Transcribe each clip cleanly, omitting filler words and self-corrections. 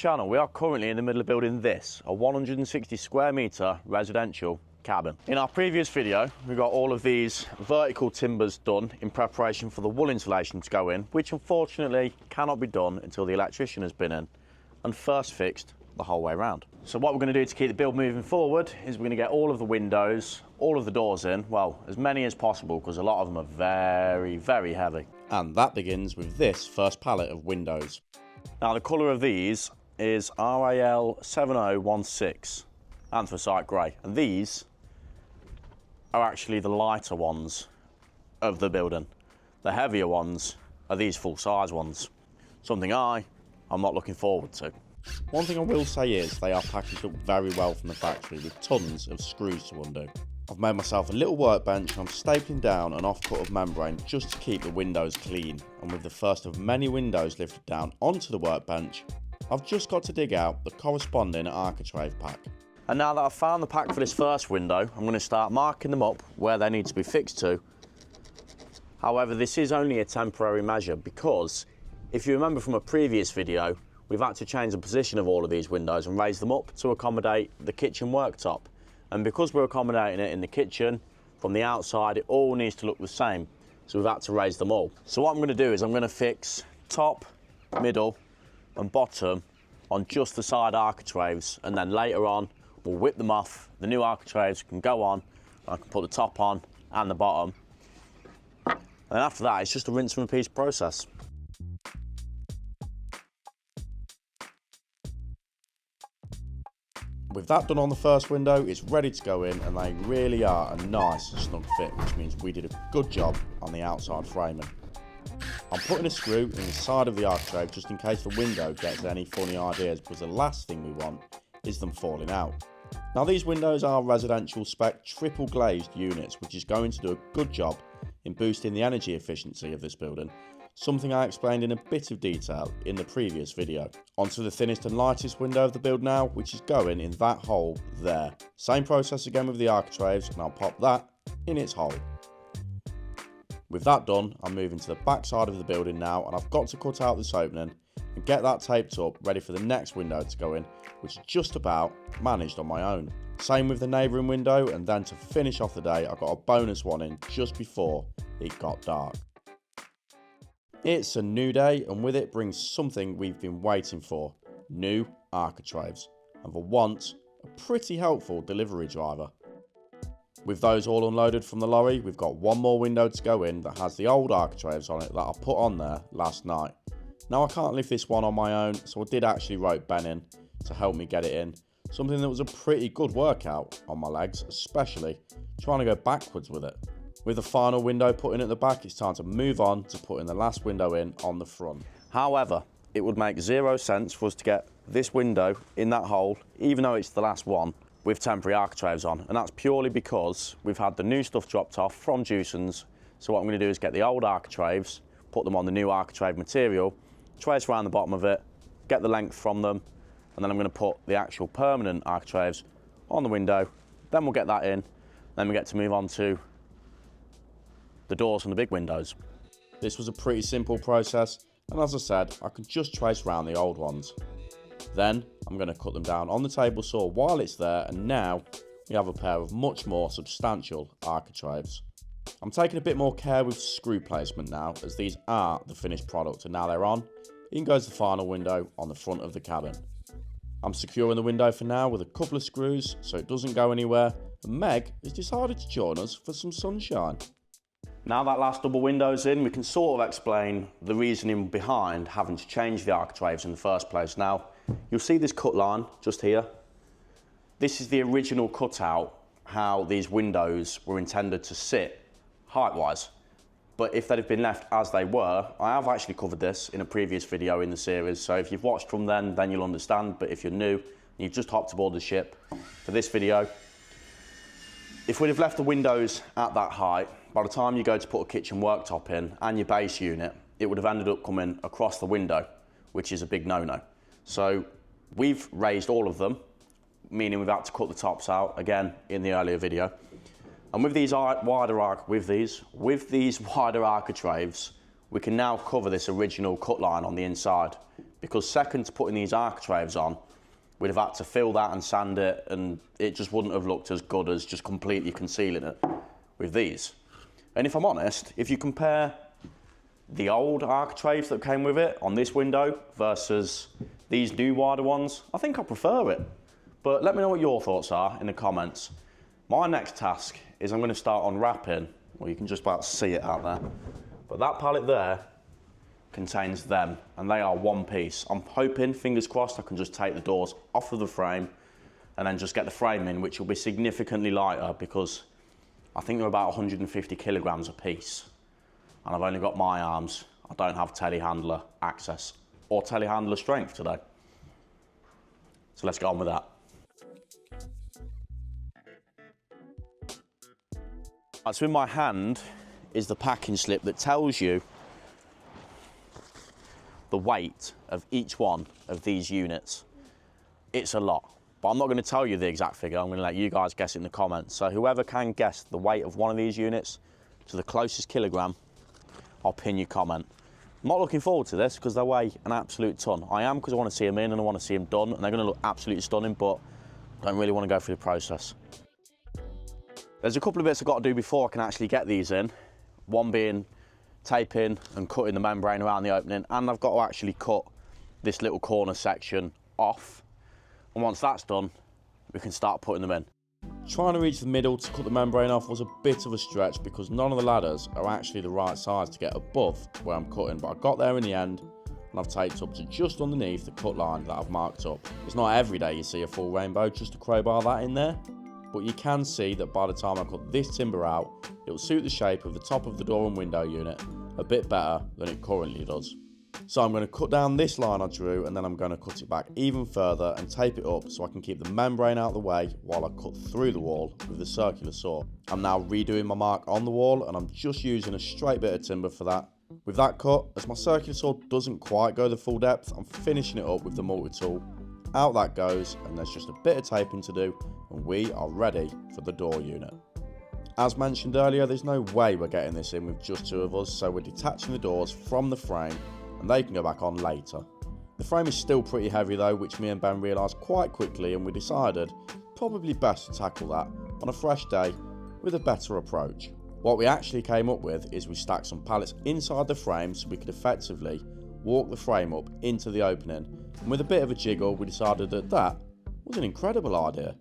Channel, we are currently in the middle of building this, a 160 square metre residential cabin. In our previous video, we got all of these vertical timbers done in preparation for the wool insulation to go in, which unfortunately cannot be done until the electrician has been in and first fixed the whole way around. So what we're going to do to keep the build moving forward is we're going to get all of the windows, all of the doors in, well, as many as possible, because a lot of them are very, very heavy. And that begins with this first pallet of windows. Now the colour of these is RAL 7016 anthracite grey, and these are actually the lighter ones of the building. The heavier ones are these full-size ones, something I'm not looking forward to. One thing I will say is they are packaged up very well from the factory with tons of screws to undo. I've made myself a little workbench and I'm stapling down an off-cut of membrane just to keep the windows clean, and with the first of many windows lifted down onto the workbench, I've just got to dig out the corresponding architrave pack. And now that I've found the pack for this first window, I'm going to start marking them up where they need to be fixed to. However, this is only a temporary measure because, if you remember from a previous video, we've had to change the position of all of these windows and raise them up to accommodate the kitchen worktop. And because we're accommodating it in the kitchen, from the outside, it all needs to look the same. So we've had to raise them all. So what I'm going to do is I'm going to fix top, middle, and bottom on just the side architraves, and then later on we'll whip them off. The new architraves can go on, and I can put the top on and the bottom, and then after that it's just a rinse and repeat process. With that done on the first window, it's ready to go in, and they really are a nice snug fit, which means we did a good job on the outside framing. I'm putting a screw in the side of the architrave just in case the window gets any funny ideas, because the last thing we want is them falling out. Now these windows are residential spec triple glazed units, which is going to do a good job in boosting the energy efficiency of this building, something I explained in a bit of detail in the previous video. Onto the thinnest and lightest window of the build now, which is going in that hole there. Same process again with the architraves, and I'll pop that in its hole. With that done, I'm moving to the back side of the building now, and I've got to cut out this opening and get that taped up ready for the next window to go in, which is just about managed on my own. Same with the neighbouring window, and then to finish off the day I got a bonus one in just before it got dark. It's a new day, and with it brings something we've been waiting for: new architraves, and for once a pretty helpful delivery driver. With those all unloaded from the lorry, we've got one more window to go in that has the old architraves on it that I put on there last night. Now I can't lift this one on my own, so I did actually rope Ben in to help me get it in, something that was a pretty good workout on my legs, especially trying to go backwards with it. With the final window put in at the back, it's time to move on to putting the last window in on the front. However, it would make zero sense for us to get this window in that hole, even though it's the last one, with temporary architraves on, and that's purely because we've had the new stuff dropped off from Jewson's. So what I'm going to do is get the old architraves, put them on the new architrave material, trace around the bottom of it, get the length from them, and then I'm going to put the actual permanent architraves on the window. Then we'll get that in, then we get to move on to the doors and the big windows. This was a pretty simple process, and as I said, I can just trace around the old ones. Then I'm going to cut them down on the table saw while it's there, and now we have a pair of much more substantial architraves. I'm taking a bit more care with screw placement now, as these are the finished product, and now they're on, in goes the final window on the front of the cabin. I'm securing the window for now with a couple of screws so it doesn't go anywhere, and Meg has decided to join us for some sunshine. Now that last double window's in, we can sort of explain the reasoning behind having to change the architraves in the first place. Now, you'll see this cut line just here. This is the original cutout, how these windows were intended to sit height-wise. But if they'd have been left as they were, I have actually covered this in a previous video in the series, so if you've watched from then you'll understand. But if you're new and you've just hopped aboard the ship for this video, if we'd have left the windows at that height, by the time you go to put a kitchen worktop in and your base unit, it would have ended up coming across the window, which is a big no-no. So we've raised all of them, meaning we've had to cut the tops out again in the earlier video. And with these wider architraves, we can now cover this original cut line on the inside, because second to putting these architraves on, we'd have had to fill that and sand it, and it just wouldn't have looked as good as just completely concealing it with these. And if I'm honest, if you compare the old architraves that came with it on this window versus these new wider ones, I think I prefer it. But let me know what your thoughts are in the comments. My next task is I'm going to start unwrapping, well, you can just about see it out there, but that pallet there contains them, and they are one piece. I'm hoping, fingers crossed, I can just take the doors off of the frame and then just get the frame in, which will be significantly lighter because I think they're about 150 kilograms a piece. And I've only got my arms. I don't have telehandler access or telehandler strength today. So let's get on with that. Right, so in my hand is the packing slip that tells you the weight of each one of these units. It's a lot, but I'm not going to tell you the exact figure. I'm going to let you guys guess it in the comments. So whoever can guess the weight of one of these units to the closest kilogram, I'll pin your comment. I'm not looking forward to this because they weigh an absolute ton. I am, because I want to see them in and I want to see them done, and they're going to look absolutely stunning, but I don't really want to go through the process. There's a couple of bits I've got to do before I can actually get these in. One being taping and cutting the membrane around the opening, and I've got to actually cut this little corner section off. And once that's done, we can start putting them in. Trying to reach the middle to cut the membrane off was a bit of a stretch because none of the ladders are actually the right size to get above where I'm cutting, but I got there in the end and I've taped up to just underneath the cut line that I've marked up. It's not every day you see a full rainbow just to crowbar that in there, but you can see that by the time I cut this timber out, it will suit the shape of the top of the door and window unit a bit better than it currently does. So I'm going to cut down this line I drew, and then I'm going to cut it back even further and tape it up so I can keep the membrane out of the way while I cut through the wall with the circular saw. I'm now redoing my mark on the wall, and I'm just using a straight bit of timber for that. With that cut, as my circular saw doesn't quite go the full depth, I'm finishing it up with the multi-tool. Out that goes, and there's just a bit of taping to do, and we are ready for the door unit. As mentioned earlier, there's no way we're getting this in with just two of us, so we're detaching the doors from the frame and they can go back on later. The frame is still pretty heavy though, which me and Ben realised quite quickly, and we decided probably best to tackle that on a fresh day with a better approach. What we actually came up with is we stacked some pallets inside the frame so we could effectively walk the frame up into the opening, and with a bit of a jiggle we decided that that was an incredible idea.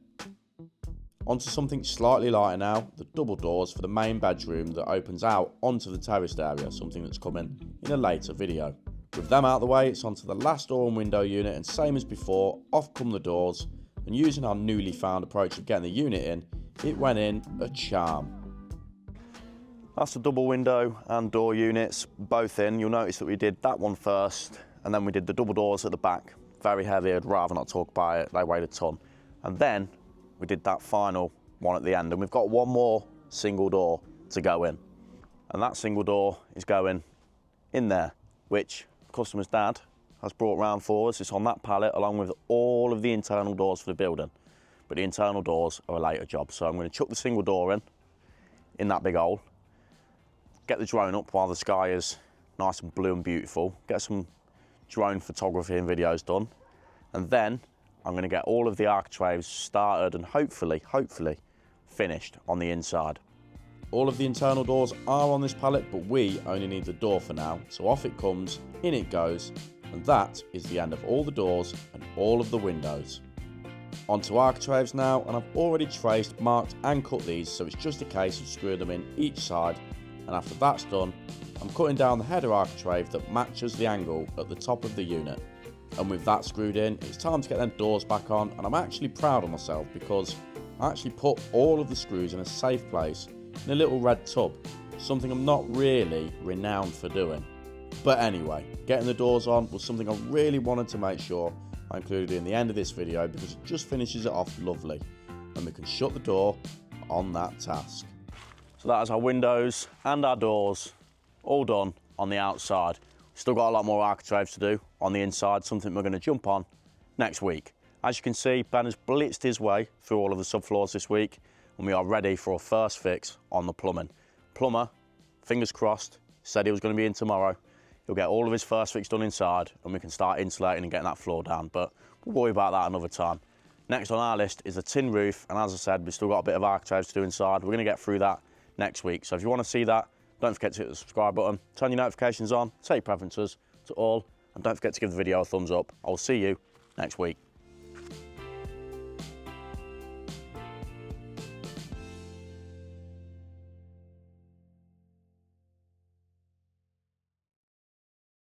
Onto something slightly lighter now, the double doors for the main bedroom that opens out onto the terraced area, something that's coming in a later video. With them out of the way, it's onto the last door and window unit, and same as before, off come the doors, and using our newly found approach of getting the unit in, it went in a charm. That's the double window and door units, both in. You'll notice that we did that one first, and then we did the double doors at the back. Very heavy, I'd rather not talk about it, they weighed a ton. And then we did that final one at the end, and we've got one more single door to go in. And that single door is going in there, which customer's dad has brought round for us. It's on that pallet along with all of the internal doors for the building. But the internal doors are a later job. So I'm going to chuck the single door in that big hole, get the drone up while the sky is nice and blue and beautiful, get some drone photography and videos done, and then I'm going to get all of the architraves started and hopefully finished on the inside. All of the internal doors are on this pallet, but we only need the door for now. So off it comes, in it goes, and that is the end of all the doors and all of the windows. Onto architraves now, and I've already traced, marked and cut these, so it's just a case of screwing them in each side, and after that's done, I'm cutting down the header architrave that matches the angle at the top of the unit. And with that screwed in, it's time to get them doors back on, and I'm actually proud of myself because I actually put all of the screws in a safe place in a little red tub, something I'm not really renowned for doing. But anyway, getting the doors on was something I really wanted to make sure I included in the end of this video because it just finishes it off lovely, and we can shut the door on that task. So that is our windows and our doors all done on the outside. Still got a lot more architraves to do on the inside, something we're going to jump on next week. As you can see, Ben has blitzed his way through all of the subfloors this week, and we are ready for a first fix on the plumbing. Plumber, fingers crossed, said he was going to be in tomorrow. he'll get all of his first fix done inside and we can start insulating and getting that floor down, but we'll worry about that another time. Next on our list is the tin roof, and as I said, we've still got a bit of architraves to do inside. We're going to get through that next week. So if you want to see that, don't forget to hit the subscribe button, turn your notifications on, set your preferences to all, and don't forget to give the video a thumbs up. I'll see you next week.